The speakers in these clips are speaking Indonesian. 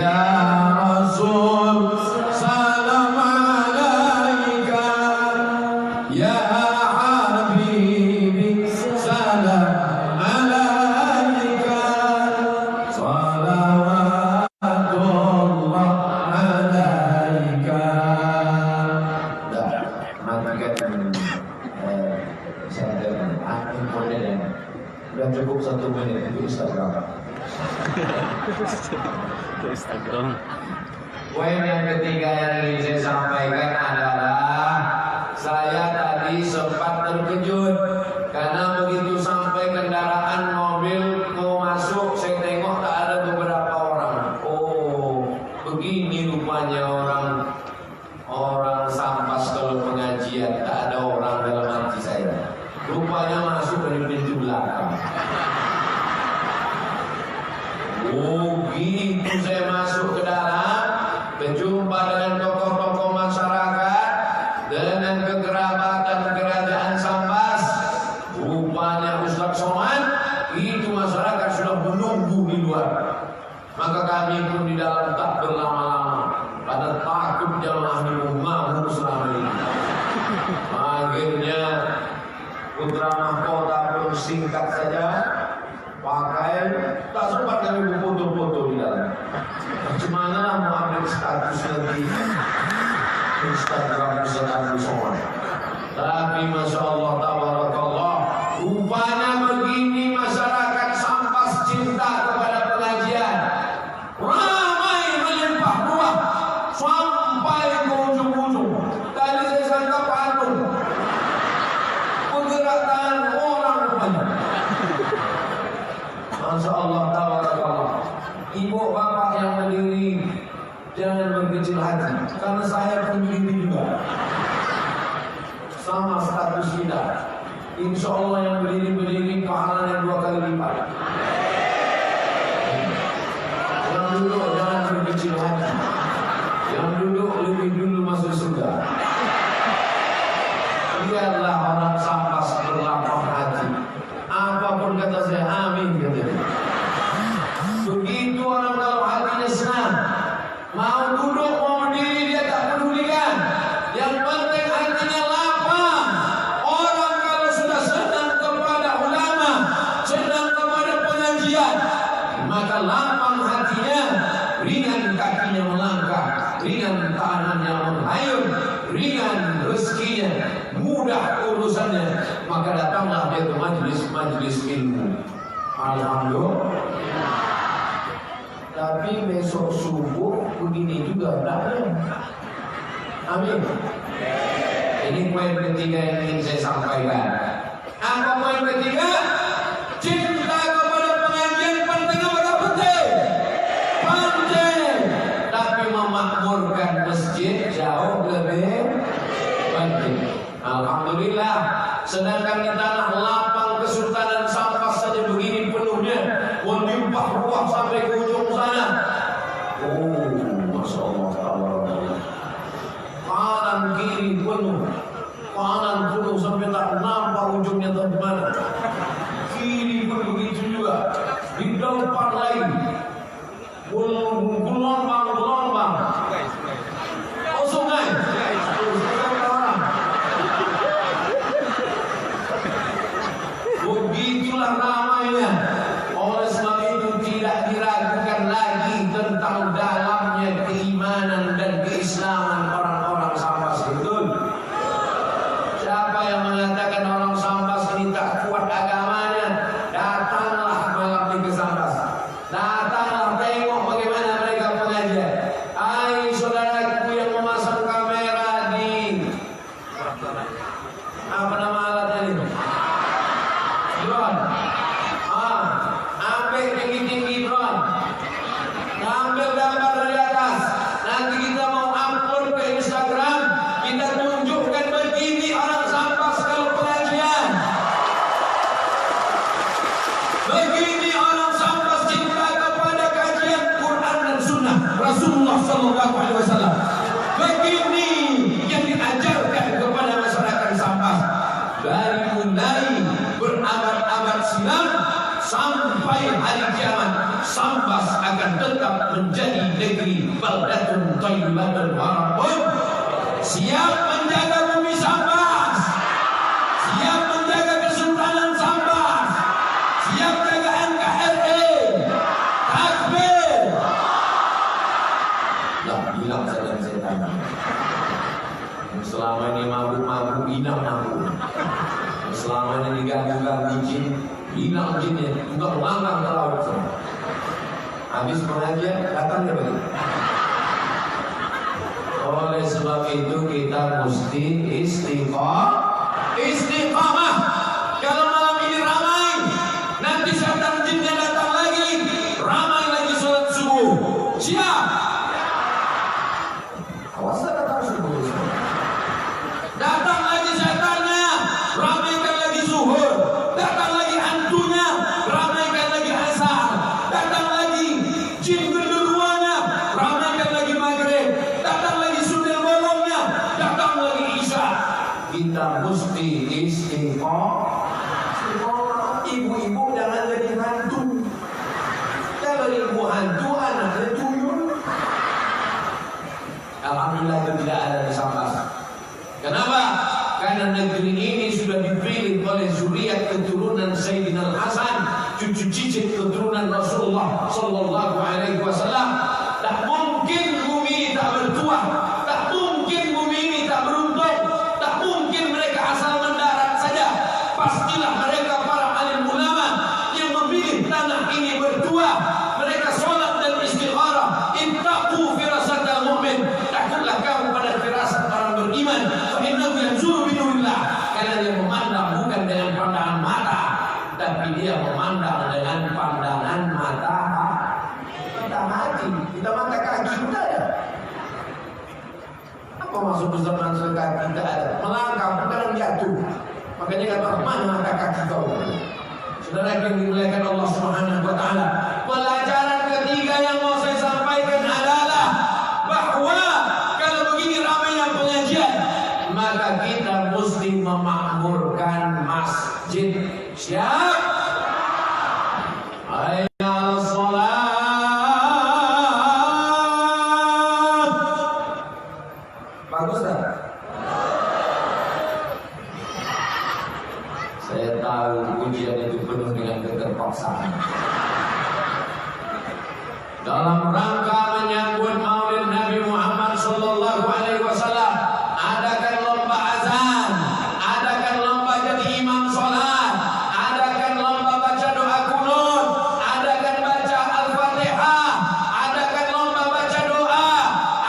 Rasul salam alaika ya habibi salam alaika salawatullah alaika. Sudah cukup 1 menit itu Instagram. Instagram. Poin yang ketiga yang ingin saya sampaikan adalah saya tadi sempat terkejut karena begitu sampai kendaraan mobil mau masuk, saya tengok tak ada beberapa orang. Oh, begini rupanya orang Sampas kalau pengajian, tak ada orang dalam hati saya. Rupanya masuk dari pintu belakang. Oh gitu, saya masuk ke dalam, berjumpa dengan tokoh-tokoh masyarakat, dengan kekerabatan kerajaan Sambas. Rupanya Ustaz Somad, itu masyarakat sudah menunggu di luar. Maka kami pun di dalam tak berlama-lama, pada takut jamaah ini mengamuk selama ini. Akhirnya putra mahkota pun singkat saja pakai, tak sempat kami foto-foto di dalam. Bagaimana lah mau ambil status nanti Instagram Ustaz Somad. Tapi Masya Allah, tabarakallah, rupanya begini masyarakat Sampas cinta kepada pengajian. Ramai melimpah ruah sampai ke ujung-ujung. Tadi saya sangka patung, pergerakan orang rupanya. Masya Allah, tabarakallah. Ibu bapak yang berdiri, jangan berkecil hati, karena saya pun berdiri juga. Sama status kita. Insya Allah yang berdiri pahalanya 2 kali lipat. Yang duduk jangan berkecil hati. Yang duduk lebih dulu masuk surga. Biarlah orang Sampas berlapang hati. Apapun kata saya, amin katanya. Begitu orang kalau hatinya senang, mau duduk mau berdiri dia tak pedulikan. Yang penting hatinya lapang. Orang kalau sudah senang kepada ulama, senang kepada pengajian, maka lapang hatinya, ringan kakinya melangkah, ringan tangannya menghayun, ringan rezekinya, mudah urusannya. Maka datanglah dia ke majlis ilmu. Alhamdulillah. Tapi besok subuh begini juga ada. Amin. Ini poin ketiga yang ingin saya sampaikan. Apa poin ketiga? Cinta kepada pengajian penting apa penting? Penting. Tapi memakmurkan masjid jauh lebih penting. Alhamdulillah. Sedangkan di tanah lapang Kesultanan Sampas saja begini penuhnya, melimpah ruah sampai ke ujung sana. Oh, Masya Allah, kanan kiri penuh, kanan penuh sampai tak nampak ujungnya di mana. Kiri pun begitu juga, di depan lain, gelombang. Oh, sungai. Begitulah ramainya. Oleh sebab itu tidak diragukan lagi tentang dalamnya keimanan dan keislaman orang-orang Sampas. Betul. Siapa yang mengatakan orang Sampas ini tak kuat agamanya, datanglah malam ini ke Sampas. Datanglah tengok bagaimana mereka pengajian. Hai saudaraku yang memasang kamera di apa nama alatnya ini? Drone. Ambil tinggi-tinggi drone. Ambil gambar dari atas. Nanti kita mau upload ke Instagram. Kita tunjukkan begini orang Sampas kalau pengajian. Begini orang Sampas cinta kepada kajian Quran dan Sunnah Rasulullah SAW. Begini yang diajarkan kepada masyarakat Sampas. Dari mulai berabad-abad silam sampai hari kiamat, Sampas akan tetap menjadi negeri baldatun thayyibatun wa rabbun siap menjaga bumi Sambas, siap menjaga Kesultanan Sambas, siap jaga NKRI. Takbir. Lah bilang setan-setan. Selama ini mabuk-mabuk, hilang mabuk. Selama ini diganggu-ganggu jin, hilang jinnya, juga melangkah ke laut. Habis pengajian, datang ke bagi. Oleh sebab itu kita mesti istiqamah. Kalau malam ini ramai, nanti setan jinnya datang lagi, ramai lagi sholat subuh. Siap. Awas datang subuh. Datang lagi setannya, ramaikan lagi zuhur. Datang lagi hantunya, ramaikan lagi asar. Datang lagi jin genderuanya, ramaikan lagi maghrib. Datang lagi sundel bolongnya, datang lagi isya. Kita mesti istiqomah. Ibu-ibu jangan jadi hantu. Kalau ibu hantu, anaknya tuyul. Alhamdulillah itu tidak ada di Sambas. Kenapa? Karena negeri ini sudah dipilih oleh zuriat keturunan Sayyidina Hasan, cucu cicit keturunan Rasulullah Sallallahu Alaihi Wasallam. Tak mungkin bumi ini tak bertuah, tak mungkin bumi ini tak beruntung, tak mungkin mereka asal mendarat saja. Pastilah mereka para alim ulama yang memilih tanah ini bertuah. Mereka sholat dan istikharah. Ittaqu firasatal mu'min. Takutlah kamu pada firasat orang beriman. Innahu yanzuru binurillah. Karena dia memandang bukan dengan pandangan mata, tapi dia memandang dengan pandangan mata hati. Kita mata kaki tidak ada. Apa maksud mata kaki tidak ada? Melangkah bukan jatuh. Makanya kata mana mata kaki kau? Saudara yang dimuliakan Allah Subhanahu wa taala. Pelajaran ketiga yang mau saya sampaikan adalah bahwa kalau begini ramainya pengajian, maka kita mesti memakmurkan masjid. Siap? Hayya 'alas shalah. Bagus tak? Saya tahu ujian itu penuh dengan keterpaksaan. Dalam rangka menyambut Maulid Nabi Muhammad Sallallahu Alaihi Wasallam, adakan lomba azan, adakan lomba jadi imam sholat, adakan lomba baca doa kunut, adakan baca Al-Fatihah, adakan lomba baca doa,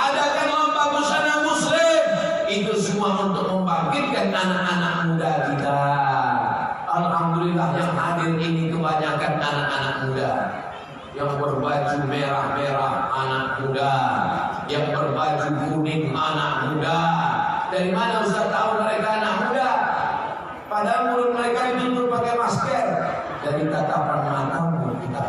adakan lomba busana muslim. Itu semua untuk membangkitkan anak-anak muda kita. Alhamdulillah yang hadir ini kebanyakan anak-anak muda. Yang berbaju merah-merah anak muda, yang berbaju kuning anak muda. Dari mana Ustaz tahu mereka anak muda? Padahal mulut mereka ditutup pakai masker. Dari tatapan matamu kita.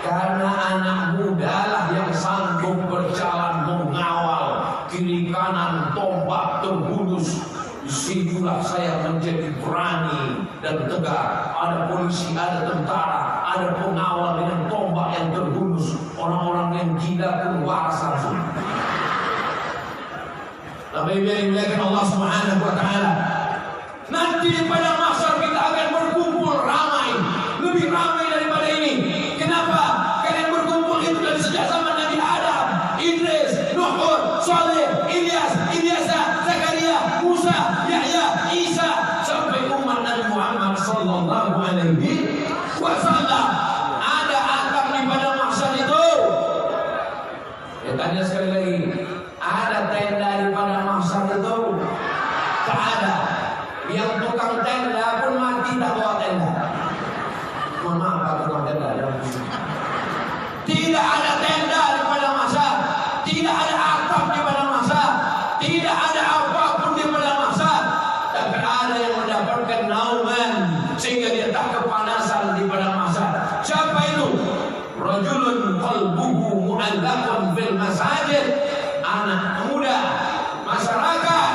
Karena anak muda lah yang sanggup berjalan mengawal kiri kanan tombak terhunus. Disitulah saya menjadi berani dan tegar. Ada polisi, ada tentara, ada pengawal dengan tombak yang terhunus. Orang-orang yang gila pun waras langsung. Tapi biar dimuliakan Allah Subhanahu wa taala. Nanti di padang mahsyar kita akan berkumpul ramai, lebih ramai daripada ini. Kenapa? Karena yang berkumpul itu dari sejak zaman Nabi Adam, Idris, Nuh, Saleh, Ilyas, Ilyasa, Zakaria, Musa, Yahya, Isa, sampai umat Nabi Muhammad Sallallahu Alaihi Wasallam. Ada atap di padang mahsyar itu. Ya tanya sekali lagi, ada tenda di padang mahsyar itu? Tak ada. Yang tukang tenda pun mati tak bawa tenda. Mohon maaf Pak tukang tenda. Tidak ada tenda di padang mahsyar. Tidak ada atap di padang mahsyar. Tidak ada apapun di padang mahsyar. Tapi ada yang mendapatkan nauman sehingga dia tak kepanasan di padang mahsyar. Siapa itu? Rajulun qalbuhu mu'allaqun fil masajid. Anak muda masyarakat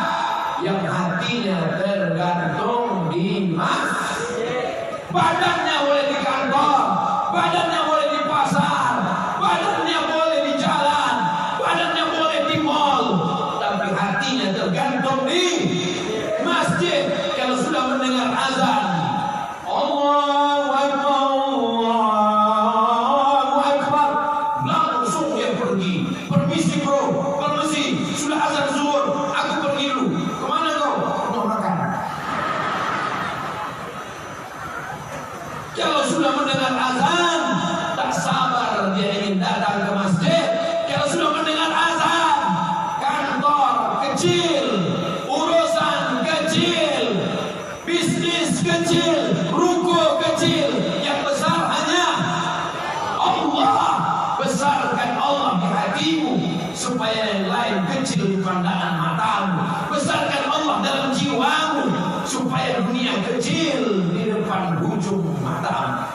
yang hatinya tergantung di masjid. Badannya boleh di kantor, badannya kecil di pandangan matamu. Besarkan Allah dalam jiwamu supaya dunia kecil di depan ujung matamu.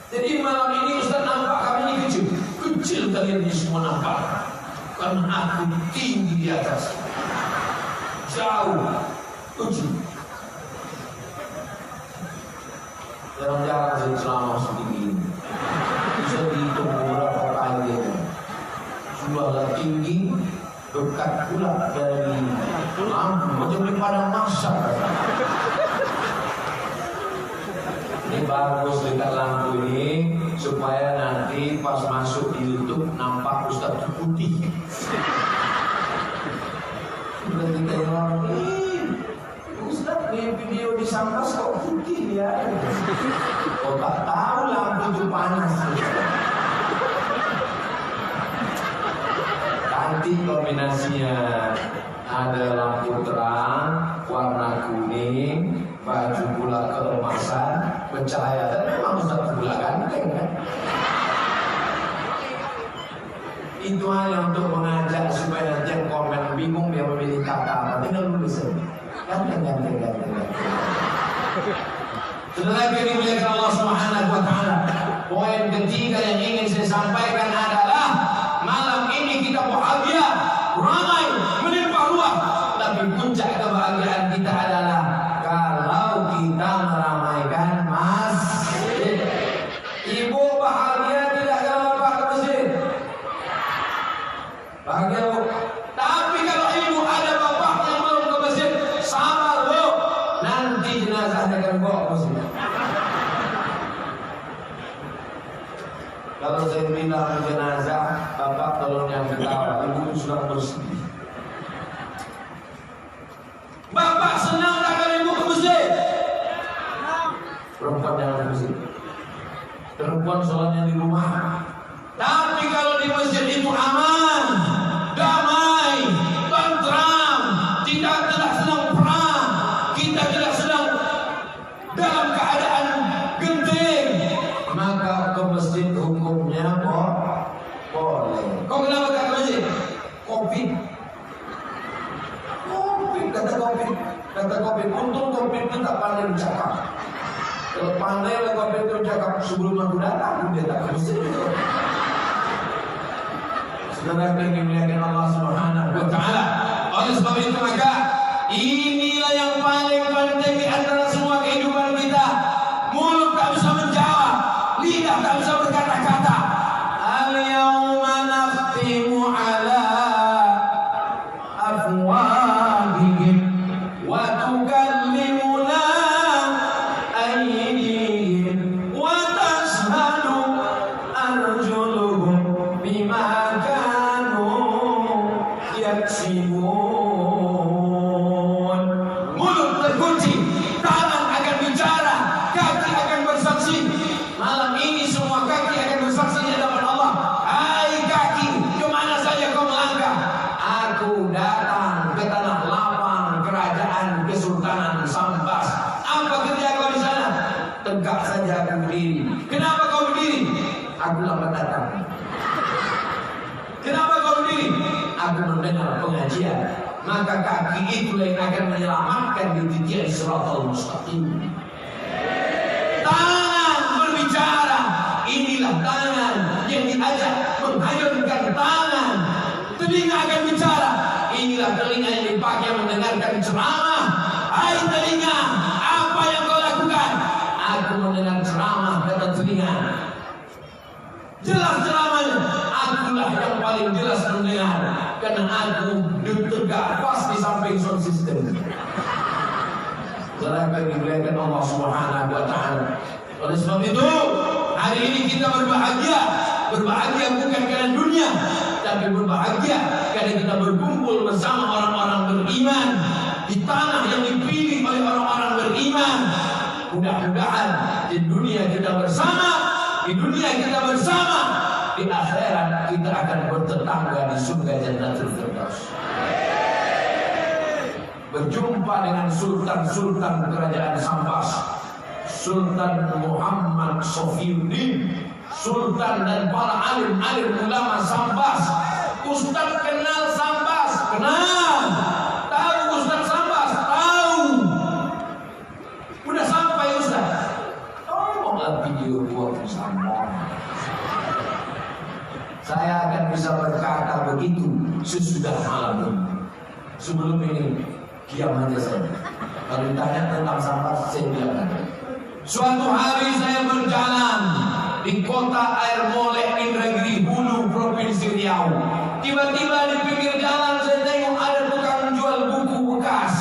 Jadi malam ini Ustaz nampak kami ini kecil. Kecil kalian ini semua nampak. Karena aku tinggi di atas. Jauh. Kecil. Jarang-jarang saya ceramah setinggi ini. Bisa dihitung beberapa kali ini. Sudahlah tinggi, dekat pula dari lampu, macam di padang mahsyar. Ini bagus dekat lampu ini supaya nanti pas masuk di YouTube nampak Ustaz putih. Sudah kita yang Ustaz di video di Sambas kok putih ya? Kok tak tahu lampu itu panas. Nanti kombinasinya ada lampu terang, warna kuning, baju pula keemasan, bercahaya. Dan memang Ustaz pula ganteng kan? Itu hanya untuk mengajak supaya nanti yang komen bingung dia memilih kata apa. Tinggal tulis saja. Ganteng. Setelah itu dimuliakan Allah Subhanahu wa Ta'ala. Poin ketiga yang ingin saya sampaikan adalah malam ini kita bahagia, ramai, melimpah ruah. Tapi puncak kebahagiaan kita adalah kalau kita meramaikan masjid. Ibu bahagia tidak kalau Bapak ke masjid? Bahagia Bu. Tapi kalau ibu ada bapak yang belum ke masjid, sabar Bu. Nanti jenazahnya akan bawa ke masjid. Kalau saya bilang jenazah, bapak tolong yang ketawa, ibu sudah bersedih. Bapak senang tak kalau ibu ke masjid? Perempuan jangan ke masjid. Perempuan sholatnya di rumah. Tapi kalau di masjid itu aman, damai, tentram, tidak sedang perang, kita tidak sedang dalam keadaan genting, maka ke masjid hukumnya boleh. Kau kenapa tak ke masjid? Covid. Kata Covid. Untung Covid itu tak pandai bercakap. Kalau pandai lah Covid itu bercakap sebelum aku datang, dia tak ke masjid. Saudara yang dimuliakan Allah Subhanahu wa Ta'ala. Oleh sebab itu maka inilah yang paling penting di antara semua kehidupan kita. Mulut tak bisa menjawab, lidah tak bisa berkata-kata. Al-yawma nakhtimu ala afwahihim wa tukallimuna aydihim wa tashhadu arjuluhum bima yaksibun. Mulut terkunci, tangan akan bicara, kaki akan bersaksi. Malam ini semua kaki akan bersaksi di hadapan Allah. Hai kaki, kemana saja kau melangkah? Aku datang ke tanah lapang kerajaan Kesultanan Sambas. Apa kerja kau di sana? Tegak saja aku berdiri. Kenapa kau berdiri? Aku lambat datang. Kenapa kau berdiri? Aku mendengar pengajian. Maka kaki itu yang akan menyelamatkan di titik Siratal Mustaqim. Tangan berbicara. Inilah tangan yang diajak menghayunkan tangan. Telinga akan bicara. Inilah telinga yang dipakai mendengarkan ceramah. Hai telinga, apa yang kau lakukan? Aku mendengar ceramah, kata telinga. Jelas ceramahnya. Akulah yang paling jelas mendengar, karena aku tegak pas di samping sound system. Saudara yang dimuliakan Allah Subhanahu wa Ta'ala. Oleh sebab itu, hari ini kita berbahagia. Berbahagia bukan karena dunia, tapi berbahagia karena kita berkumpul bersama orang-orang beriman di tanah yang dipilih oleh orang-orang beriman. Mudah-mudahan di dunia kita bersama, di dunia kita bersama, di akhirat kita akan bertetangga di surga Jannatul Firdaus. Berjumpa dengan sultan-sultan kerajaan Sambas, Sultan Muhammad Sofiuddin, sultan dan para alim-alim ulama Sambas. Ustaz kenal Sambas, Kenal. Tahu Ustaz Sambas? Tahu. Udah sampai Ustaz. Tolonglah video gua bersama. Saya akan bisa berkata begitu sesudah malam ini. Sebelum ini diam aja saya. Kalau ditanya tentang Sambas, saya bilang aja. Suatu hari saya berjalan di kota Air Molek, Indragiri Hulu, Provinsi Riau. Tiba-tiba di pinggir jalan saya tengok ada tukang jual buku bekas.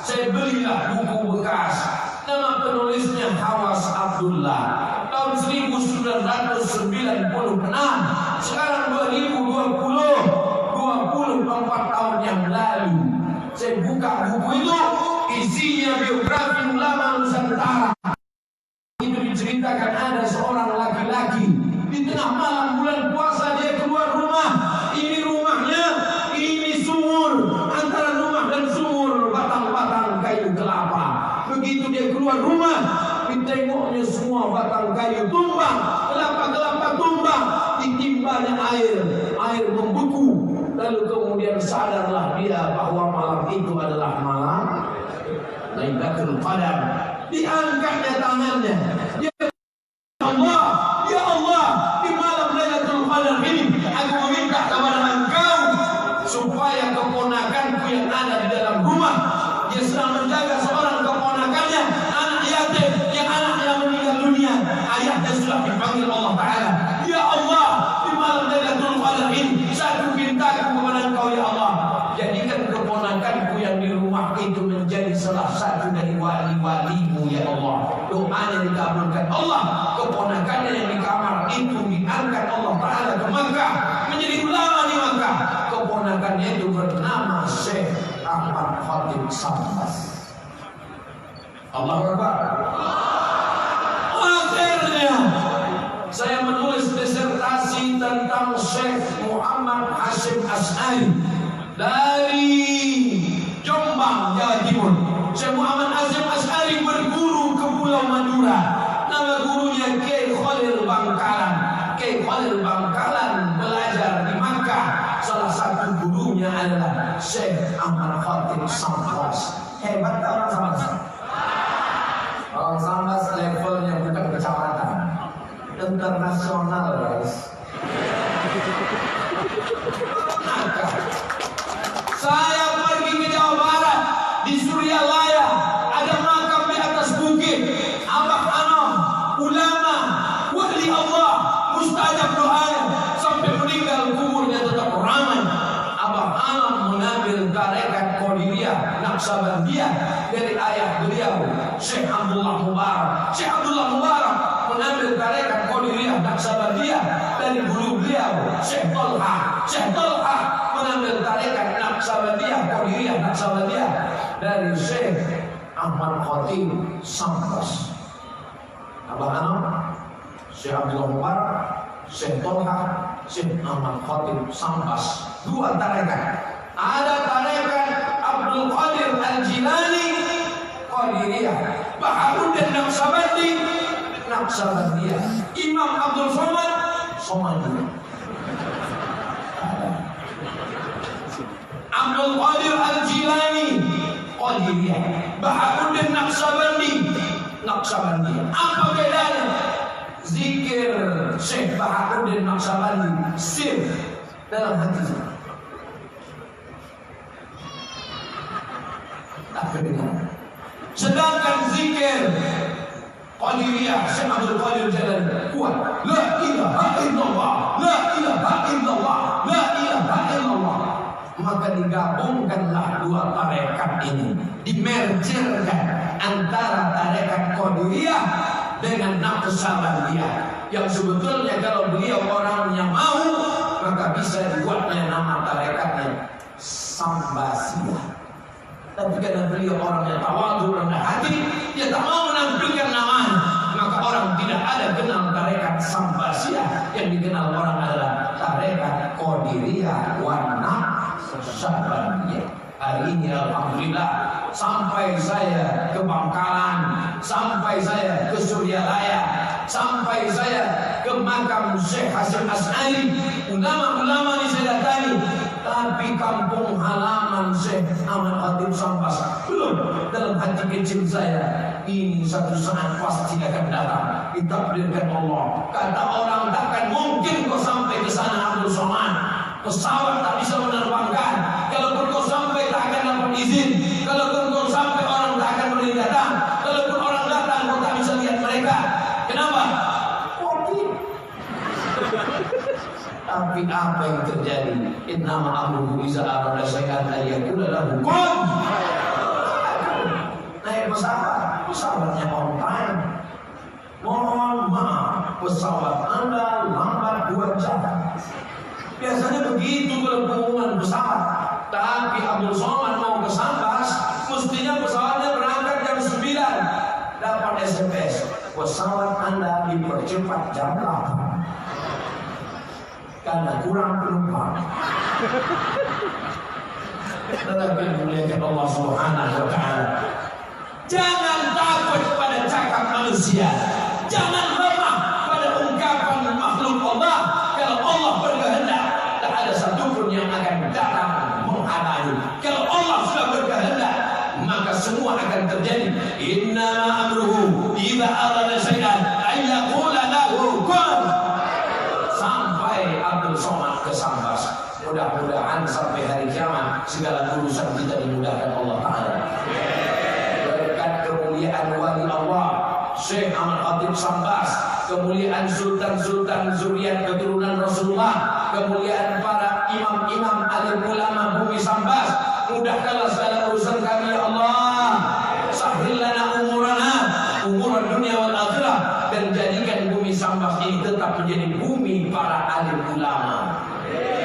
Saya belilah buku bekas. Nama penulisnya Hawas Abdullah. Tahun 1996. Sekarang 2020. 24 tahun yang lalu. Saya buka buku itu, isinya biografi ulama Nusantara. Itu diceritakan ada seorang laki-laki di tengah malam bulan puasa dia keluar rumah. Ini rumahnya, ini sumur. Antara rumah dan sumur batang-batang kayu kelapa. Begitu dia keluar rumah, ditengoknya semua batang kayu tumbang, kelapa-kelapa tumbang, ditimbanya air membeku. Lalu kemudian sadarlah dia bahwa malam itu adalah malam Lailatul Qadar. Diangkatnya tangannya. Ya Allah, di malam Lailatul Qadar ini aku meminta kepada Engkau supaya keponakanku yang ada di dalam rumah, dia sedang menjaga seorang keponakannya, anak yatim yang anaknya meninggal dunia, ayahnya sudah dipanggil Allah Ta'ala. Ya Allah, di malam Lailatul Qadar ini satu pintaku kepada Engkau ya Allah, jadikan keponakanku yang di rumah itu menjadi salah satu dari wali-walimu ya Allah. Doanya dikabulkan Allah. Keponakannya yang di kamar itu diangkat Allah Ta'ala ke Makkah, menjadi ulama di Makkah. Keponakannya itu bernama Syekh Ahmad Khatib Sambas. Allahu Akbar. Akhirnya saya menulis disertasi tentang Syekh Muhammad Hasyim Asy'ari dari Jombang, Jawa Timur. Syekh Muhammad Hasyim Asy'ari berguru ke Pulau Madura. Nama gurunya Kiai Khalil Bangkalan. Kiai Khalil Bangkalan belajar di Makkah. Salah satu gurunya adalah Syekh Ahmad Khatib Sambas. Hebat orang Sambas. Orang Sambas levelnya bukan kecamatan, internasional guys. Saya pergi ke Jawa Barat, di Suryalaya ada makam di atas bukit Abah Anam, ulama, wali Allah, mustajab doanya, sampai meninggal kuburnya tetap ramai. Abah Anam mengambil tarekat Qadiriyah Naqsabandiyah dari ayah beliau Syekh Abdullah Mubarak. Syekh Abdullah Mubarak mengambil tarekat Qadiriyah Naqsabandiyah dari guru beliau Syekh Tolha. Syekh Tolha mengambil tarekat Naqsabandiyah, Qadiriyah Naqsabandiyah dari Syekh Ahmad Khatib Sambas. Abah Anam, Syekh Abdullah Mubarak, Syekh Tolha, Syekh Ahmad Khatib Sambas. Dua tarekat. Ada tarekat Abdul Qadir Al-Jilani, Qadiriyah. Baharuddin Naqsabandi, Naqsabandiyah. Imam Abdul Somad, Somadiyah. Abdul Qadir Al-Jilani, Qadiriyah. Baharuddin Naqsabandi, Naqsabandiyah. Apa bedanya? Zikir Syekh Baharuddin Naqsabandi sir dalam hati saya. Tak kedengaran. Sedangkan zikir Qadiriyah Syekh Abdul Qadir Jalani kuat. La ilaha illallah, la ilaha illallah, la ilaha illallah. Maka digabungkanlah dua tarekat ini, dimergerkan antara tarekat Qadiriyah dengan Naqsabandiyah, yang sebetulnya kalau beliau orang yang mau, maka bisa dibuatnya nama tarekatnya Sambasiyah. Tapi karena beliau orang yang tawadhu, rendah hati, dia tak mau menampilkan namanya, maka orang tidak ada kenal tarekat Sambasiyah. Yang dikenal orang adalah tarekat Qadiriyah wa Naqsabandiyah. Hari ini alhamdulillah, sampai saya ke Bangkalan, sampai saya ke Suryalaya, sampai saya ke makam Syekh Hasyim Asy'ari, ulama-ulama ini saya datangi. Tapi kampung halaman Syekh Ahmad Khatib Sambas belum dalam hati kecil saya. Ini satu saat pasti akan datang. Ditakdirkan Allah. Kata orang takkan mungkin kau sampai ke sana Abdul Somad. Pesawat tak bisa menerbangkan. Kalaupun kau sampai tak akan dapat izin. Kalaupun kau sampai orang tak akan boleh datang. Kalaupun orang datang kau tak bisa lihat mereka. Kenapa? Kopi. Tapi apa yang terjadi? Innama amruhu iza arada syai'an ayyakula lahu kun. Naik pesawat, pesawatnya on time. Mohon maaf, pesawat Anda lambat 2 jam. Biasanya begitu kalau pengumuman pesawat. Tapi Abdul Somad mau ke Sambas, mestinya pesawatnya berangkat jam 9. Dapat SMS, pesawat Anda dipercepat jam 8 karena kurang penumpang. Tetapi muliakan Allah Subhanahu wa ta'ala. Jangan takut pada cakap manusia. Jangan lemah pada ungkapan makhluk Allah. Kalau Allah berkehendak, tak ada satupun yang akan datang menghalangi. Kalau Allah sudah berkehendak, maka semua akan terjadi. Innama amruhu idza arada syai'an ay yaqula lahu kun. Sampai Abdul Somad ke Sambas. Mudah-mudahan sampai hari kiamat segala urusan kita dimudahkan Allah Ta'ala. Berkat kemuliaan wali Allah Syekh Ahmad Khatib Sambas, kemuliaan sultan-sultan zuriat keturunan Rasulullah, kemuliaan para imam-imam alim ulama bumi Sambas, mudahkanlah segala urusan kami ya Allah. Sahhil lana umurana, umuran dunia wal akhirah, dan jadikan bumi Sambas ini tetap menjadi bumi para alim ulama.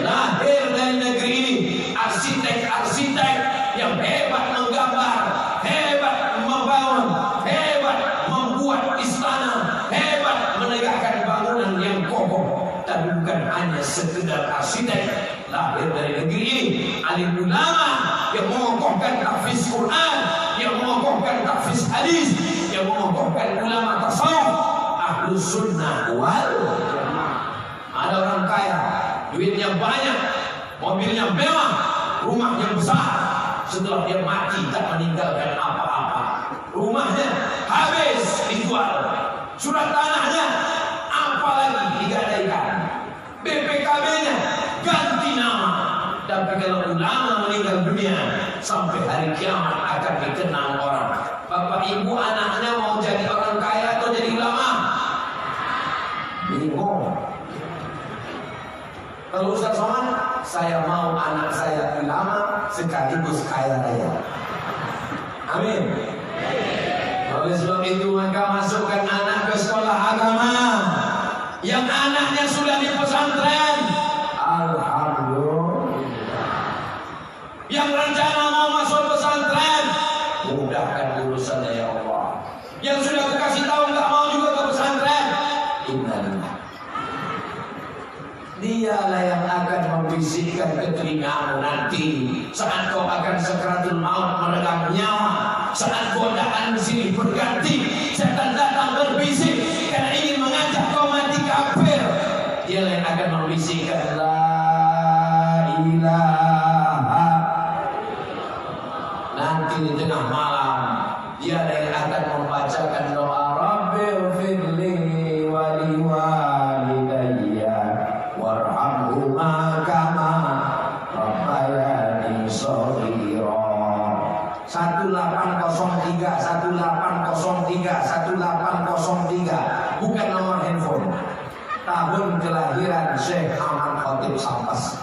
Lahir dari negeri ini arsitek-arsitek yang hebat menggambar, hebat membangun, hebat membuat istana, hebat menegakkan bangunan yang kokoh. Tapi bukan hanya sekedar arsitek. Lahir dari negeri ini alim ulama yang mengokohkan tahfiz Quran, yang mengokohkan tahfiz hadis, yang mengokohkan ulama tasawuf, ahlus sunnah wal jamaah. Ada orang kaya, duitnya banyak, mobilnya mewah, rumahnya besar. Setelah dia mati tak meninggalkan apa-apa. Rumahnya habis dijual, surat tanahnya apalagi digadaikan, BPKB-nya ganti nama. Tapi kalau ulama meninggal dunia, sampai hari kiamat akan dikenang orang. Bapak ibu anaknya mau jadi orang kaya atau jadi ulama? Bingung. Kalau Ustaz Somad, saya mau anak saya ulama sekaligus kaya raya. Amin. Oleh sebab itu maka masukkan anak ke sekolah agama. Yang anaknya sudah di pesantren, alhamdulillah. Yang rencana mau masuk pesantren, mudahkan urusannya ya Allah. Yang sudah dikasih tahu nggak mau juga ke pesantren, innalillah. Dialah yang akan membisikkan ke telingamu nanti saat kau akan sakaratul maut meregang nyawa, saat godaan silih berganti, setan datang berbisik karena ingin mengajak kau mati kafir. Dialah yang akan membisikkan la ilaha. Nanti di tengah malam dialah yang akan membacakan doa Rabbighfirli wa liwalidayya warhamhuma kama rabbayani shaghira. 1803 bukan nomor handphone. Tahun kelahiran Syekh Ahmad Khatib Sambas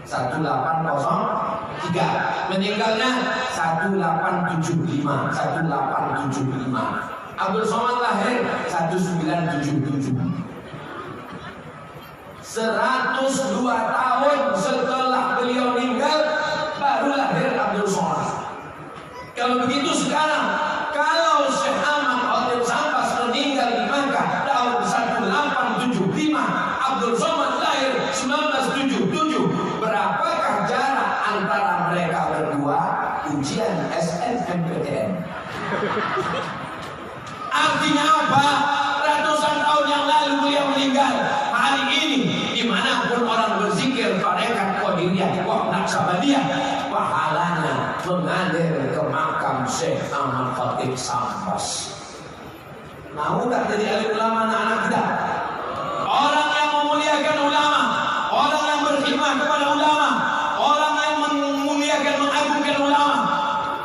1803, meninggalnya 1875. Abdul Somad lahir 1977. 102 tahun setelah beliau meninggal baru lahir Abdul Somad. Kalau begitu sekarang, kalau Syekh Ahmad Khatib Sambas meninggal di Makkah tahun 1875, Abdul Somad lahir 1977, berapakah jarak antara mereka berdua? Ujian SNMPTN. Artinya apa? Ratusan tahun yang lalu beliau meninggal. Hari ini dimanapun orang berzikir tarekat Qadiriyah, wah Naksabandiyah, pahalanya mengalir ke makam Syekh Ahmad Khatib Sambas. Mau tak jadi alim ulama anak-anak kita? Orang yang memuliakan ulama, orang yang berkhidmat kepada ulama, orang yang memuliakan, mengagungkan ulama.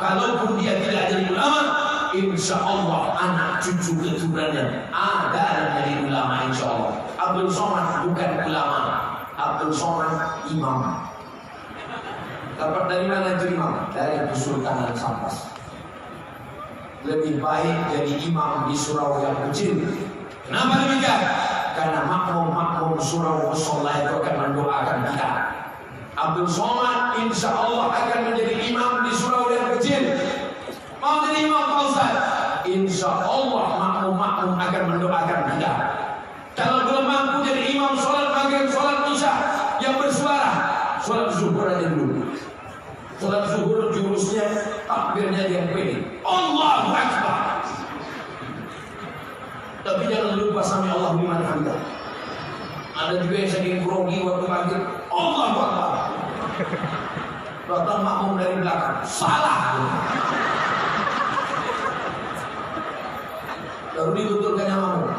Kalaupun dia tidak jadi ulama, insya Allah anak cucu keturunannya ada yang jadi ulama insya Allah. Abdul Somad bukan ulama, Abdul Somad imam. Dapat dari mana itu imam? Dari Kesultanan Sambas. Lebih baik jadi imam di surau yang kecil. Kenapa demikian? Karena makmum surau musola itu akan mendoakan kita. Abdul Somad insya Allah akan menjadi imam di surau yang kecil. Mau jadi imam Pak Ustaz? Insya Allah makmum akan mendoakan kita. Kalau belum mampu jadi imam sholat maghrib, sholat isya yang bersuara, sholat zuhur aja dulu. Sholat zuhur jurusnya takbirnya yang pede, Allahu Akbar. Tapi jangan lupa sami Allahu liman hamidah. Ada juga yang saking grogi waktu maghrib, Allahu Akbar. Datang makmum dari belakang, salah. Lalu dituturkannya makmum,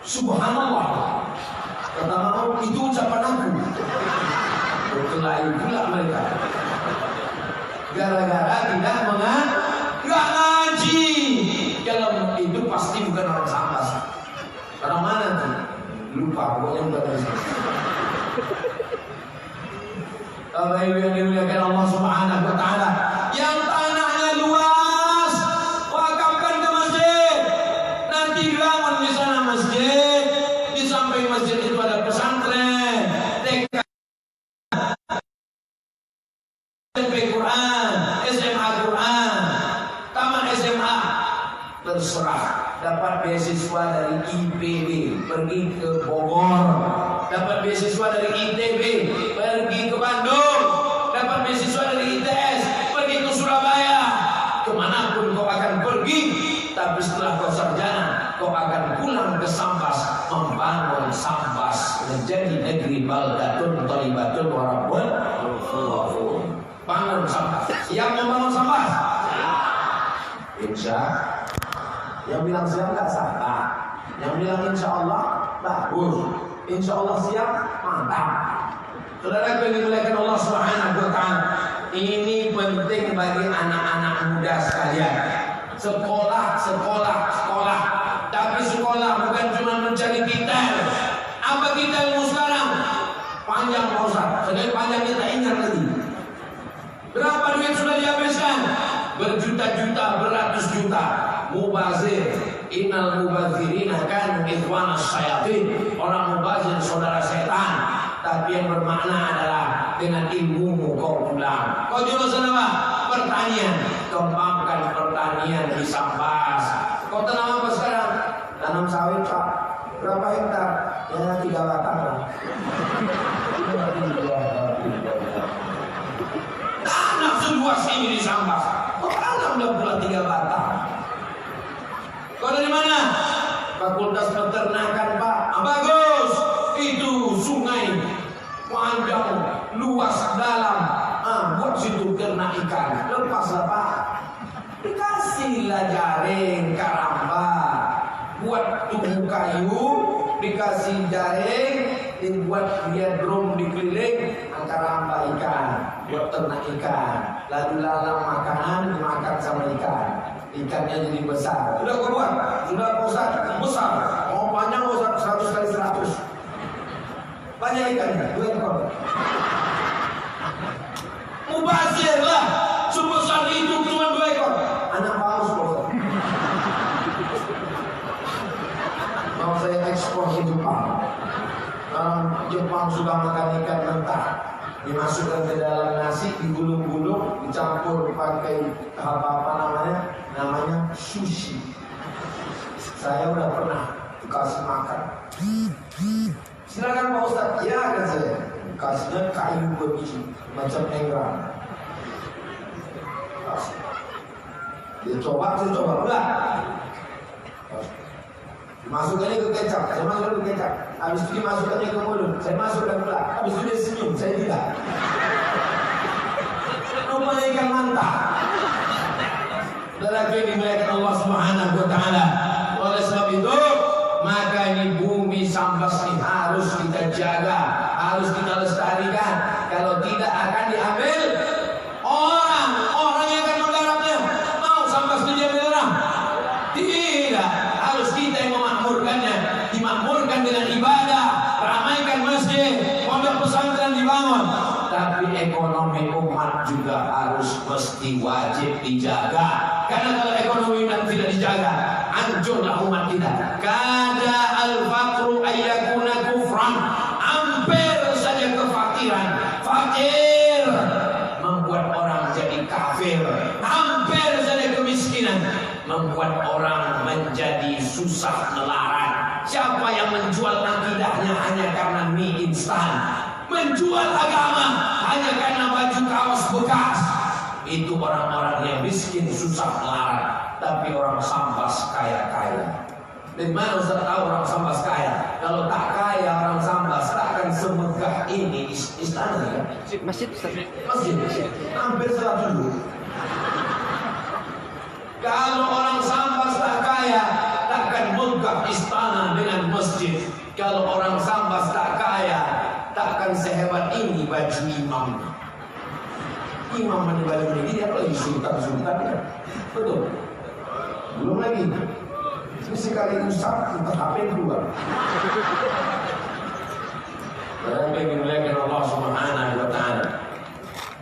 Subhanallah. Kata makmum, itu ucapan aku. Berkelahi pula mereka. Gara-gara tidak nggak ngaji. Kalau itu pasti bukan orang Sambas. Orang mana tuh? Lupa, pokoknya bukan dari sana. Bapak Ibu yang dimuliakan Allah Subhanahu wa taala, yang tanahnya luas, wakafkan ke masjid. Nanti bangun di sana masjid, di samping masjid itu ada pesantren, TK, SMP Quran, SMA Quran, taman SMA. Terserah. Dapat beasiswa dari IPB, pergi ke Bogor. Dapat beasiswa dari ITB, pergi ke Bandung. Dapat beasiswa dari ITS, pergi ke Surabaya. Kemanapun kau akan pergi, tapi setelah kau sarjana, kau akan pulang ke Sambas, membangun Sambas menjadi negeri baldatun thayyibatun wa rabbun ghafur. Bangun Sambas. Siap membangun Sambas? Insya. Yang bilang siap nggak sah? Yang bilang insya Allah bagus. Insya Allah siap, mantap. Saudara yang dimuliakan Allah Subhanahu wa taala, ini penting bagi anak-anak muda sekalian. Sekolah. Tapi sekolah bukan cuma mencari titel. Apa titelmu sekarang? Panjang Pak Ustaz. Semakin panjang kita ingat lagi. Berapa duit sudah dihabiskan? Berjuta-juta, beratus juta. Mubazir, innal mubazirina kan ikhwanas syayatin. Orang mubazir saudara setan. Tapi yang bermakna adalah dengan ilmumu kau pulang. Kau jurusan apa? Pertanian. Kembangkan pertanian di Sambas. Kau tanam apa sekarang? Tanam sawit Pak. Berapa hektar? Ya 3 batang. Tanam seluas ini di Sambas. Kau tanam udah pula 3 batang. Kau dari mana? Fakultas Peternakan Pak. Bagus. Itu sungai panjang, luas, dalam. Buat situ ternak ikan. Lepaslah Pak. Dikasihlah jaring, karamba. Buat tumbuh kayu, dikasih jaring, dibuat dia drum dikeliling, karamba ikan. Buat ternak ikan. Lalu lalang makanan dimakan sama ikan. Ikannya jadi besar. Sudah kau buat? Sudah Pak Ustaz? Besar. Oh panjang Ustaz, 100 kali 100. Banyak ikannya, 2 ekor. Mubazir lah. Sebesar itu cuma 2 ekor. Anak paus Pak Ustaz. Mau saya ekspor ke Jepang. Orang Jepang sudah makan ikan mentah. Dimasukkan ke dalam nasi, digulung-gulung, dicampur pakai apa namanya sushi. Saya udah pernah dikasih makan. Silakan Pak Ustaz. Ya kan saya. Kasihnya kayu berbiji macam engrang. Dia coba enggak. Masukkannya ke kecap, saya masukkan ke kecap. Habis itu dimasukkannya ke mulut, saya masukkan pula. Habis itu dia senyum, saya tidak. Rupanya ikan manta. Lagi dimuliakan Allah Subhanahu wa taala. Oleh sebab itu, maka ini bumi Sambas ini harus kita jaga, harus kita lestarikan. Kalau tidak akan diambil orang yang akan menggarapnya. Mau Sambas itu diambil orang? Tidak, harus kita yang memakmurkannya. Dimakmurkan dengan ibadah, ramaikan masjid, pondok pesantren dibangun. Tapi ekonomi umat juga harus mesti wajib dijaga. Karena kalau ekonomi umat tidak dijaga, hancurlah umat kita. Kada al-faqru ayyakuna kufran. Hampir saja kefakiran. Fakir membuat orang jadi kafir. Hampir saja kemiskinan membuat orang menjadi susah melarat. Siapa yang menjual akidahnya hanya karena mie instan, menjual agama hanya karena baju kaos bekas, itu orang-orang yang miskin susah melarat. Tapi orang Sambas kaya-kaya. Dari mana Ustaz tahu orang Sambas kaya? Kalau tak kaya orang Sambas tak akan semegah ini istana ya? Masjid Ustaz. Masjid. Hampir 100 dulu. Kalau orang Sambas tak kaya, takkan megah istana dengan masjid. Kalau orang Sambas tak kaya, takkan sehebat ini baju imam. Imam mana baju ini? Dia lagi sultan-sultan ya. Betul. Belum lagi. Sekali usap kita HP keluar. Dan dimuliakan Allah Subhanahu wa taala.